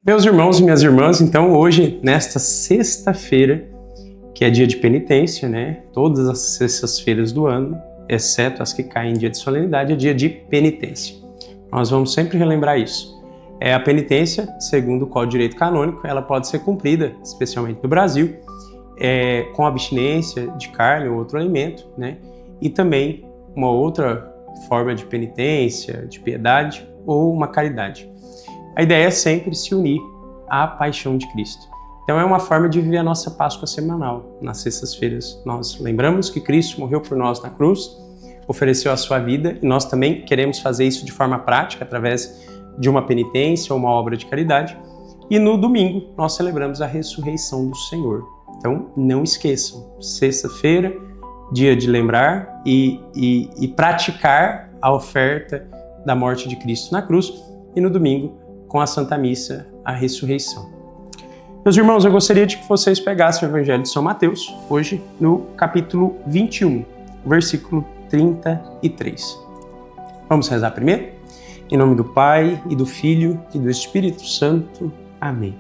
Meus irmãos e minhas irmãs, então hoje, nesta sexta-feira, que é dia de penitência, né? Todas as sextas-feiras do ano, exceto as que caem em dia de solenidade, é dia de penitência. Nós vamos sempre relembrar isso. A penitência, segundo o Código de Direito Canônico, ela pode ser cumprida, especialmente no Brasil, com abstinência de carne ou outro alimento, né? E também uma outra forma de penitência, de piedade ou uma caridade. A ideia é sempre se unir à paixão de Cristo. Então é uma forma de viver a nossa Páscoa semanal. Nas sextas-feiras nós lembramos que Cristo morreu por nós na cruz, ofereceu a sua vida e nós também queremos fazer isso de forma prática, através de uma penitência ou uma obra de caridade. E no domingo nós celebramos a ressurreição do Senhor. Então não esqueçam, sexta-feira, dia de lembrar e praticar a oferta da morte de Cristo na cruz, e no domingo, com a Santa Missa, a ressurreição. Meus irmãos, eu gostaria de que vocês pegassem o Evangelho de São Mateus, hoje no capítulo 21, versículo 33. Vamos rezar primeiro? Em nome do Pai, e do Filho, e do Espírito Santo. Amém.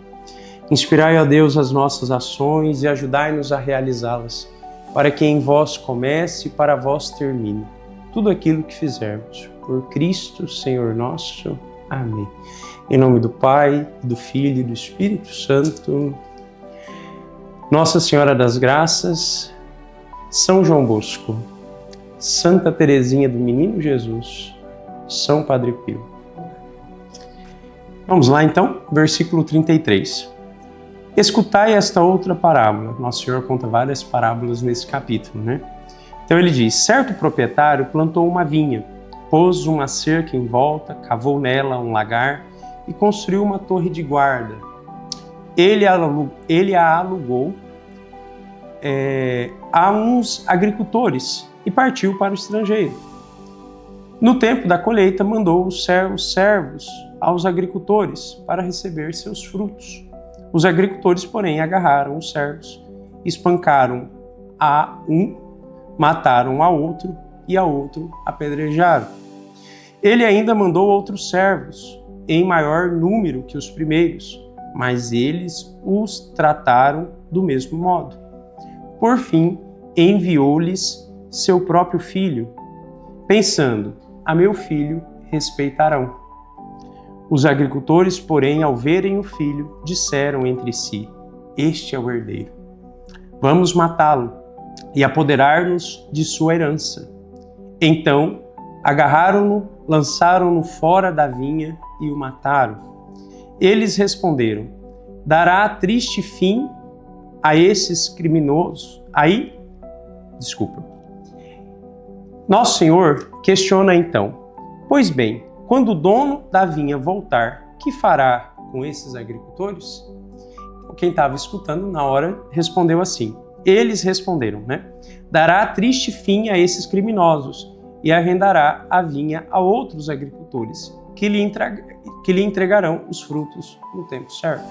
Inspirai, ó Deus, as nossas ações e ajudai-nos a realizá-las, para que em vós comece e para vós termine tudo aquilo que fizermos. Por Cristo, Senhor nosso. Amém. Em nome do Pai, do Filho e do Espírito Santo. Nossa Senhora das Graças, São João Bosco, Santa Teresinha do Menino Jesus, São Padre Pio. Vamos lá então, versículo 33. Escutai esta outra parábola. Nosso Senhor conta várias parábolas nesse capítulo, né? Então ele diz: certo proprietário plantou uma vinha, pôs uma cerca em volta, cavou nela um lagar e construiu uma torre de guarda. Ele a alugou a uns agricultores e partiu para o estrangeiro. No tempo da colheita, mandou os servos aos agricultores para receber seus frutos. Os agricultores, porém, agarraram os servos, espancaram a um, mataram a outro e a outro apedrejaram. Ele ainda mandou outros servos, em maior número que os primeiros, mas eles os trataram do mesmo modo. Por fim, enviou-lhes seu próprio filho, pensando: a meu filho respeitarão. Os agricultores, porém, ao verem o filho, disseram entre si: este é o herdeiro. Vamos matá-lo e apoderar-nos de sua herança. Então, agarraram-no, lançaram-no fora da vinha e o mataram. Eles responderam: dará triste fim a esses criminosos. Nosso Senhor questiona então: pois bem, quando o dono da vinha voltar, que fará com esses agricultores? Quem estava escutando na hora respondeu assim. Eles responderam, né? Dará triste fim a esses criminosos e arrendará a vinha a outros agricultores, que lhe entregarão os frutos no tempo certo.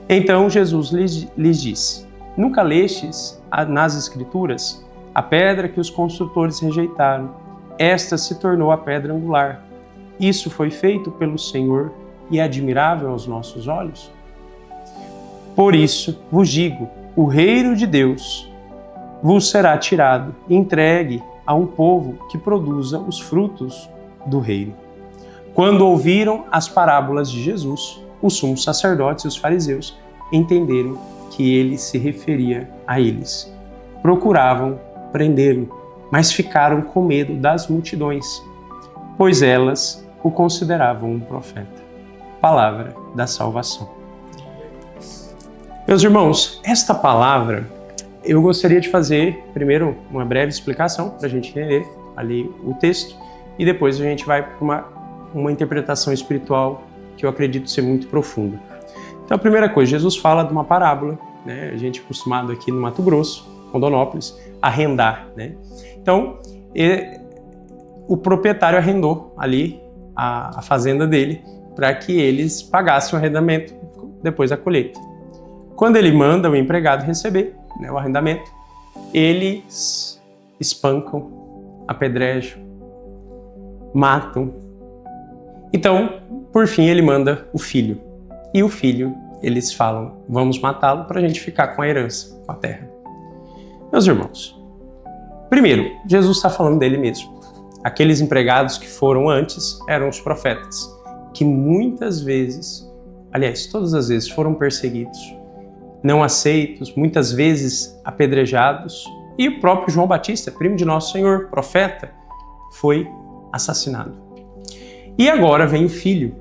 Então Jesus lhes disse: nunca lestes nas Escrituras a pedra que os construtores rejeitaram? Esta se tornou a pedra angular. Isso foi feito pelo Senhor e é admirável aos nossos olhos? Por isso vos digo, o reino de Deus vos será tirado e entregue a um povo que produza os frutos do reino. Quando ouviram as parábolas de Jesus, os sumos sacerdotes e os fariseus entenderam que ele se referia a eles. Procuravam prendê-lo, mas ficaram com medo das multidões, pois elas o consideravam um profeta. Palavra da salvação. Meus irmãos, esta palavra, eu gostaria de fazer primeiro uma breve explicação para a gente entender ali o texto e depois a gente vai para uma interpretação espiritual que eu acredito ser muito profunda. Então, a primeira coisa, Jesus fala de uma parábola, né? A gente é acostumado aqui no Mato Grosso, Rondonópolis, arrendar, né? Então, o proprietário arrendou ali a fazenda dele para que eles pagassem o arrendamento depois da colheita. Quando ele manda o empregado receber, né, o arrendamento, eles espancam, apedrejam, matam. Então, por fim, ele manda o filho. e o filho, eles falam, vamos matá-lo para a gente ficar com a herança, com a terra. Meus irmãos, primeiro, Jesus está falando dele mesmo. Aqueles empregados que foram antes eram os profetas, que muitas vezes, aliás, todas as vezes foram perseguidos, não aceitos, muitas vezes apedrejados, e o próprio João Batista, primo de Nosso Senhor, profeta, foi assassinado. E agora vem o filho.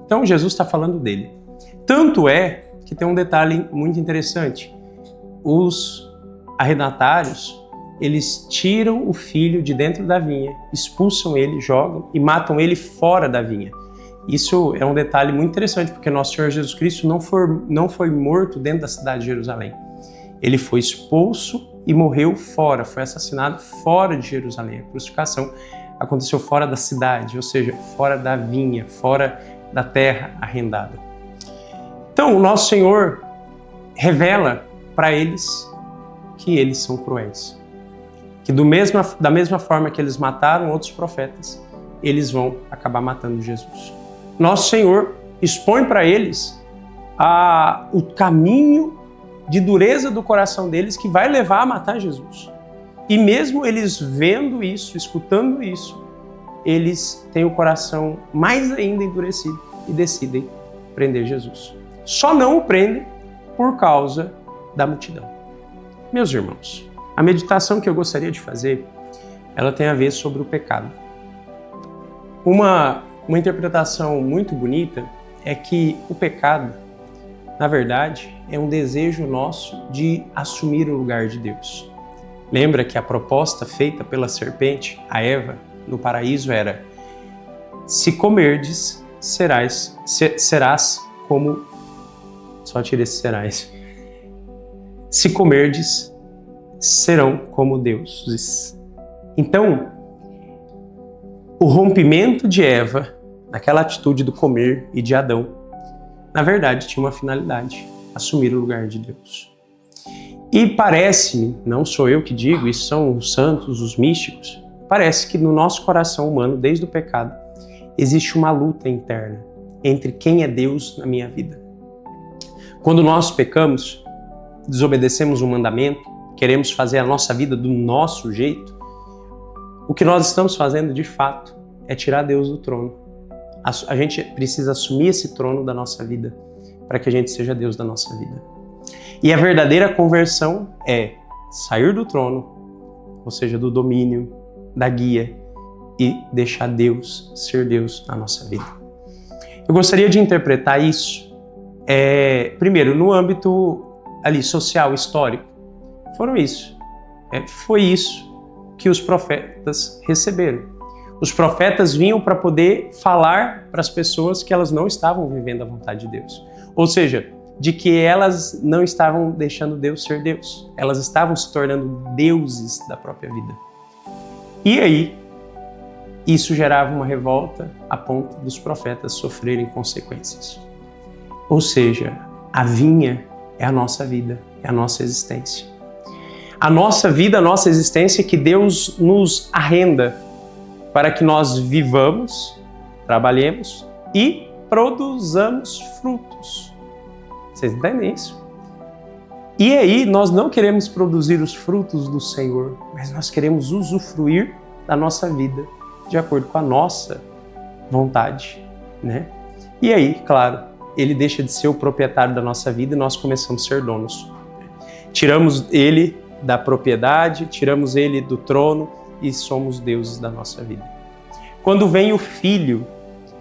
Então Jesus está falando dele. Tanto é que tem um detalhe muito interessante. Os arrendatários, eles tiram o filho de dentro da vinha, expulsam ele, jogam e matam ele fora da vinha. Isso é um detalhe muito interessante, porque Nosso Senhor Jesus Cristo não foi morto dentro da cidade de Jerusalém. Ele foi expulso e morreu fora, foi assassinado fora de Jerusalém. A crucificação aconteceu fora da cidade, ou seja, fora da vinha, fora da terra arrendada. Então, o Nosso Senhor revela para eles que eles são cruéis. Que da mesma forma que eles mataram outros profetas, eles vão acabar matando Jesus. Nosso Senhor expõe para eles o caminho de dureza do coração deles que vai levar a matar Jesus. E mesmo eles vendo isso, escutando isso, eles têm o coração mais ainda endurecido e decidem prender Jesus. Só não o prendem por causa da multidão. Meus irmãos, a meditação que eu gostaria de fazer, ela tem a ver sobre o pecado. Uma interpretação muito bonita é que o pecado, na verdade, é um desejo nosso de assumir o lugar de Deus. Lembra que a proposta feita pela serpente a Eva no paraíso era: se comerdes, serás como... Só tira esse serás. Se comerdes, serão como deuses. Então, o rompimento de Eva, naquela atitude do comer, e de Adão, na verdade tinha uma finalidade: assumir o lugar de Deus. E parece-me, não sou eu que digo, isso são os santos, os místicos, parece que no nosso coração humano, desde o pecado, existe uma luta interna entre quem é Deus na minha vida. Quando nós pecamos, desobedecemos um mandamento, queremos fazer a nossa vida do nosso jeito, o que nós estamos fazendo de fato é tirar Deus do trono. A gente precisa assumir esse trono da nossa vida para que a gente seja Deus da nossa vida. E a verdadeira conversão é sair do trono, ou seja, do domínio, da guia, e deixar Deus ser Deus na nossa vida. Eu gostaria de interpretar isso, primeiro, no âmbito ali social, histórico. Foi isso que os profetas receberam. Os profetas vinham para poder falar para as pessoas que elas não estavam vivendo a vontade de Deus. Ou seja, de que elas não estavam deixando Deus ser Deus. Elas estavam se tornando deuses da própria vida. E aí, isso gerava uma revolta a ponto dos profetas sofrerem consequências. Ou seja, a vinha é a nossa vida, é a nossa existência. A nossa vida, a nossa existência que Deus nos arrenda para que nós vivamos, trabalhemos e produzamos frutos. Vocês entendem isso? E aí, nós não queremos produzir os frutos do Senhor, mas nós queremos usufruir da nossa vida de acordo com a nossa vontade, né? E aí, claro, ele deixa de ser o proprietário da nossa vida e nós começamos a ser donos. Tiramos ele da propriedade, tiramos ele do trono e somos deuses da nossa vida. Quando vem o Filho,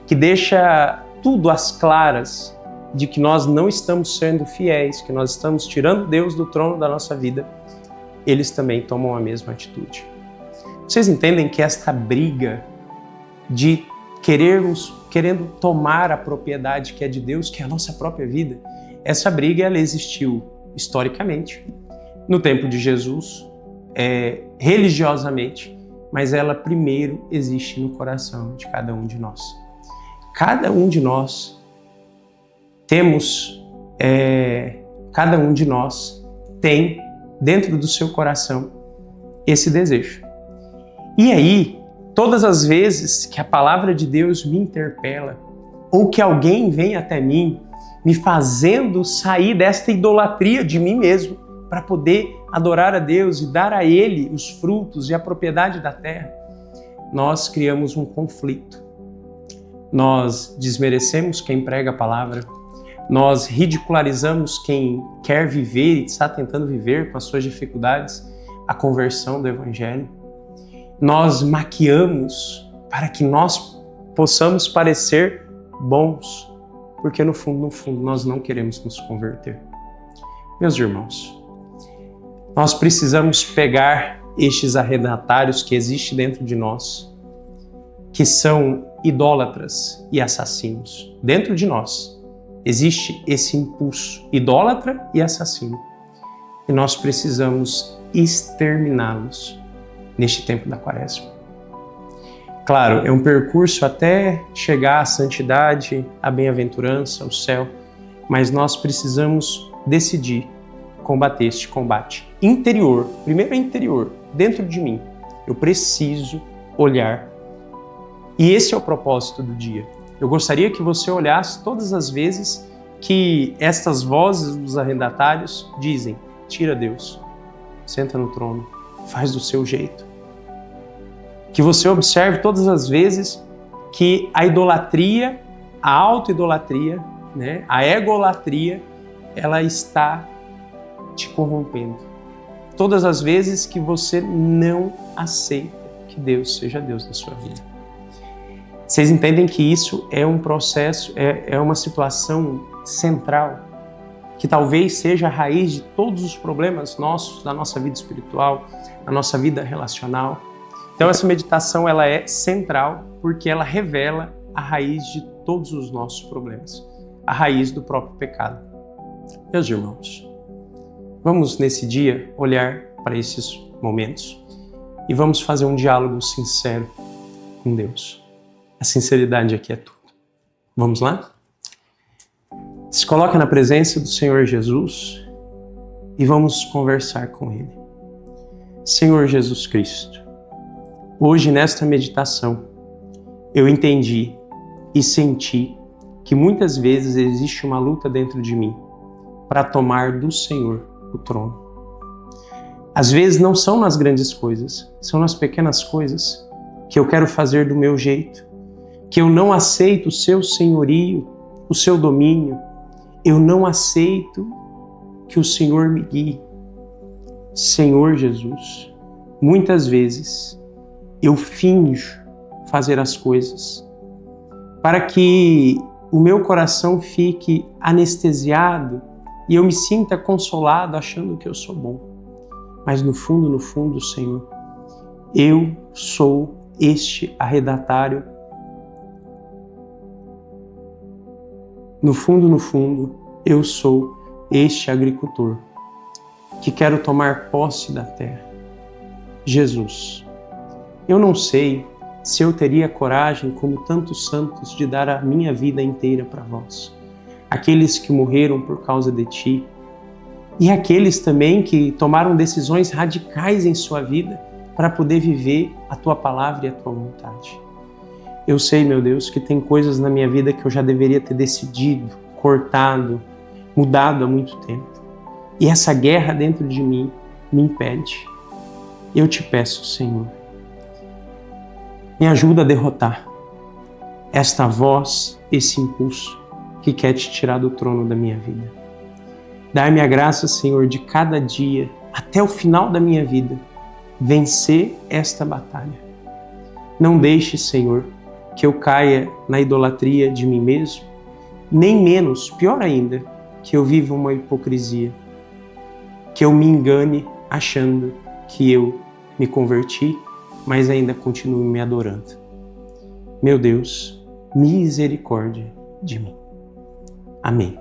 que deixa tudo às claras de que nós não estamos sendo fiéis, que nós estamos tirando Deus do trono da nossa vida, eles também tomam a mesma atitude. Vocês entendem que esta briga de querendo tomar a propriedade que é de Deus, que é a nossa própria vida, essa briga ela existiu historicamente, no tempo de Jesus, religiosamente, mas ela primeiro existe no coração de cada um de nós. Cada um de nós tem dentro do seu coração esse desejo. E aí, todas as vezes que a palavra de Deus me interpela, ou que alguém venha até mim, me fazendo sair desta idolatria de mim mesmo, para poder adorar a Deus e dar a Ele os frutos e a propriedade da terra, nós criamos um conflito. Nós desmerecemos quem prega a palavra, nós ridicularizamos quem quer viver e está tentando viver com as suas dificuldades a conversão do Evangelho. Nós maquiamos para que nós possamos parecer bons, porque no fundo, nós não queremos nos converter. Meus irmãos, nós precisamos pegar estes arrendatários que existem dentro de nós, que são idólatras e assassinos. Dentro de nós existe esse impulso idólatra e assassino, e nós precisamos exterminá-los neste tempo da Quaresma. Claro, é um percurso até chegar à santidade, à bem-aventurança, ao céu, mas nós precisamos decidir combater este combate interior. Primeiro é interior, dentro de mim. Eu preciso olhar. E esse é o propósito do dia. Eu gostaria que você olhasse todas as vezes que estas vozes dos arrendatários dizem: tira Deus, senta no trono, faz do seu jeito. Que você observe todas as vezes que a idolatria, a auto-idolatria, né, a egolatria, ela está te corrompendo. Todas as vezes que você não aceita que Deus seja Deus da sua vida. Vocês entendem que isso é um processo, é uma situação central, que talvez seja a raiz de todos os problemas nossos, da nossa vida espiritual, da nossa vida relacional. Então essa meditação ela é central porque ela revela a raiz de todos os nossos problemas, a raiz do próprio pecado. Meus irmãos, vamos nesse dia olhar para esses momentos e vamos fazer um diálogo sincero com Deus. A sinceridade aqui é tudo. Vamos lá? Se coloca na presença do Senhor Jesus e vamos conversar com Ele. Senhor Jesus Cristo, hoje nesta meditação eu entendi e senti que muitas vezes existe uma luta dentro de mim para tomar do Senhor o trono. Às vezes não são nas grandes coisas, são nas pequenas coisas que eu quero fazer do meu jeito, que eu não aceito o seu senhorio, o seu domínio, eu não aceito que o Senhor me guie. Senhor Jesus, muitas vezes eu finjo fazer as coisas para que o meu coração fique anestesiado e eu me sinta consolado achando que eu sou bom. Mas no fundo, Senhor, eu sou este arrendatário. No fundo, eu sou este agricultor que quero tomar posse da terra. Jesus, eu não sei se eu teria coragem, como tantos santos, de dar a minha vida inteira para vós. Aqueles que morreram por causa de ti e aqueles também que tomaram decisões radicais em sua vida para poder viver a tua palavra e a tua vontade. Eu sei, meu Deus, que tem coisas na minha vida que eu já deveria ter decidido, cortado, mudado há muito tempo. E essa guerra dentro de mim me impede. Eu te peço, Senhor, me ajuda a derrotar esta voz, esse impulso que quer te tirar do trono da minha vida. Dá-me a graça, Senhor, de cada dia, até o final da minha vida, vencer esta batalha. Não deixe, Senhor, que eu caia na idolatria de mim mesmo, nem menos, pior ainda, que eu viva uma hipocrisia, que eu me engane achando que eu me converti, mas ainda continuo me adorando. Meu Deus, misericórdia de mim. Amém.